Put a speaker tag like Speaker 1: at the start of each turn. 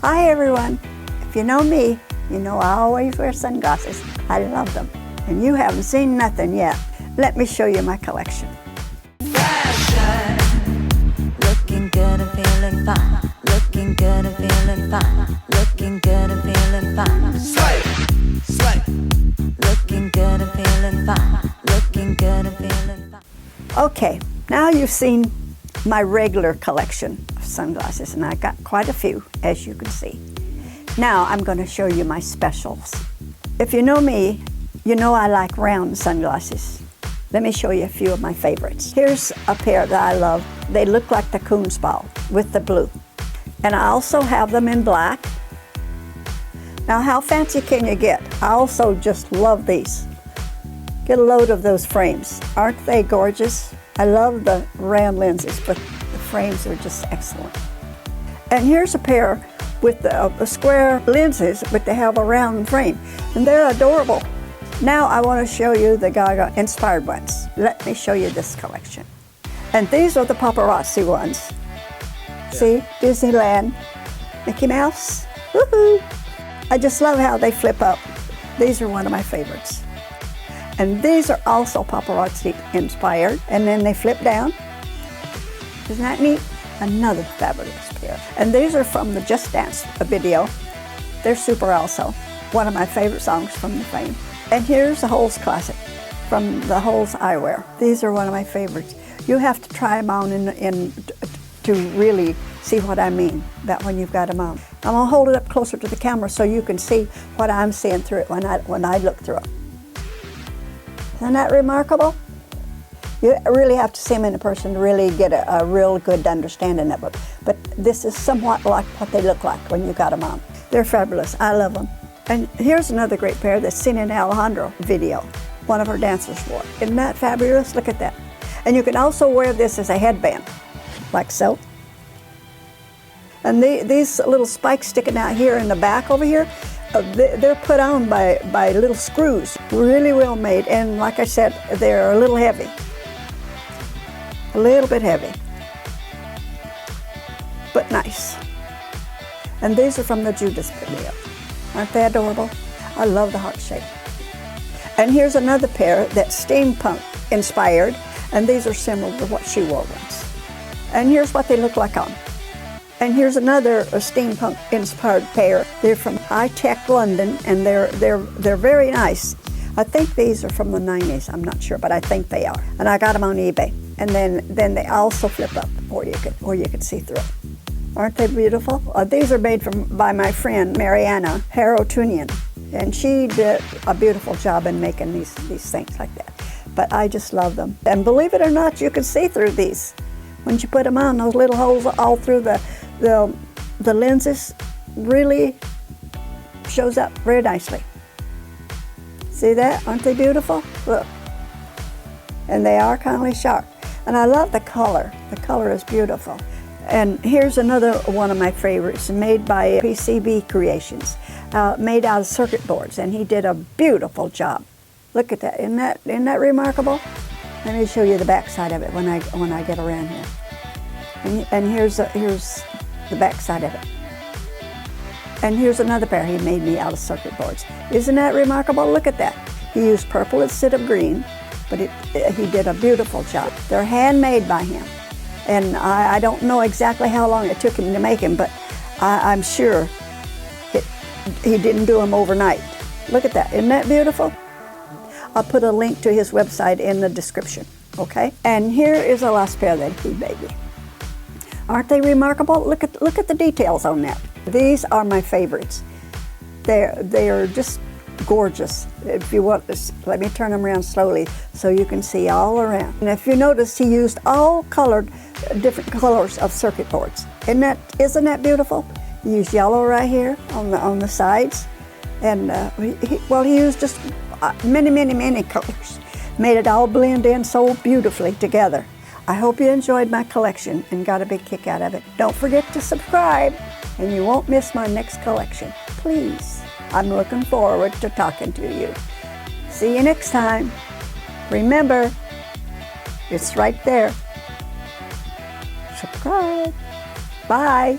Speaker 1: Hi everyone. If you know me, you know I always wear sunglasses. I love them. And you haven't seen nothing yet. Let me show you my collection.
Speaker 2: Fashion. Looking good and feeling fine. Looking good and feeling fine. Looking good and feeling fine.
Speaker 3: Slay, slay.
Speaker 2: Looking good and feeling fine. Looking good and feeling fine.
Speaker 1: Okay, now you've seen my regular collection of sunglasses, and I got quite a few, as you can see. Now I'm going to show you my specials. If you know me, you know I like round sunglasses. Let me show you a few of my favorites. Here's a pair that I love. They look like the Coon's ball with the blue. And I also have them in black. Now how fancy can you get? I also just love these. Get a load of those frames. Aren't they gorgeous? I love the round lenses, but the frames are just excellent. And here's a pair with the square lenses, but they have a round frame, and they're adorable. Now I want to show you the Gaga inspired ones. Let me show you this collection. And these are the paparazzi ones. See, Disneyland, Mickey Mouse, woohoo! I just love how they flip up. These are one of my favorites. And these are also paparazzi inspired, and then they flip down. Isn't that neat? Another fabulous pair. And these are from the Just Dance video. They're super also. One of my favorite songs from the fame. And here's the H0les classic from the H0les Eyewear. These are one of my favorites. You have to try them on to really see what I mean, that when you've got them on. I'm gonna hold it up closer to the camera so you can see what I'm seeing through it when I look through it. Isn't that remarkable? You really have to see them in person to really get a real good understanding of them. But this is somewhat like what they look like when you got them on. They're fabulous. I love them. And here's another great pair that's seen in Alejandro video. One of her dancers wore. Isn't that fabulous? Look at that. And you can also wear this as a headband, like so. And these little spikes sticking out here in the back over here, they're put on by little screws. Really well made, and like I said, they're a little heavy. A little bit heavy, but nice. And these are from the Judas video. Aren't they adorable? I love the heart shape. And here's another pair that's steampunk inspired, and these are similar to what she wore once. And here's what they look like on. And here's another steampunk inspired pair. They're from high-tech London, and they're very nice. I think these are from the 90s, I'm not sure, but I think they are. And I got them on eBay. And then they also flip up, or you can see through it. Aren't they beautiful? These are made by my friend Marianna Harutunian, and she did a beautiful job in making these things like that. But I just love them. And believe it or not, you can see through these. When you put them on, those little holes all through the lenses really shows up very nicely. See that? Aren't they beautiful? Look. And they are kind of sharp. And I love the color. The color is beautiful. And here's another one of my favorites, made by PCB Creations, made out of circuit boards, and he did a beautiful job. Look at that. Isn't that remarkable? Let me show you the back side of it when I get around here. And here's the back side of it. And here's another pair he made me out of circuit boards. Isn't that remarkable? Look at that. He used purple instead of green, but he did a beautiful job. They're handmade by him. And I don't know exactly how long it took him to make them, but I'm sure he didn't do them overnight. Look at that. Isn't that beautiful? I'll put a link to his website in the description, okay? And here is the last pair that he made me. Aren't they remarkable? Look at the details on that. These are my favorites. They are just gorgeous. If you want this, let me turn them around slowly so you can see all around. And if you notice, he used all different colors of circuit boards. Isn't that beautiful? He used yellow right here on the sides, and he used just many colors. Made it all blend in so beautifully together. I hope you enjoyed my collection and got a big kick out of it. Don't forget to subscribe, and you won't miss my next collection. Please. I'm looking forward to talking to you. See you next time. Remember, it's right there. Subscribe. Bye.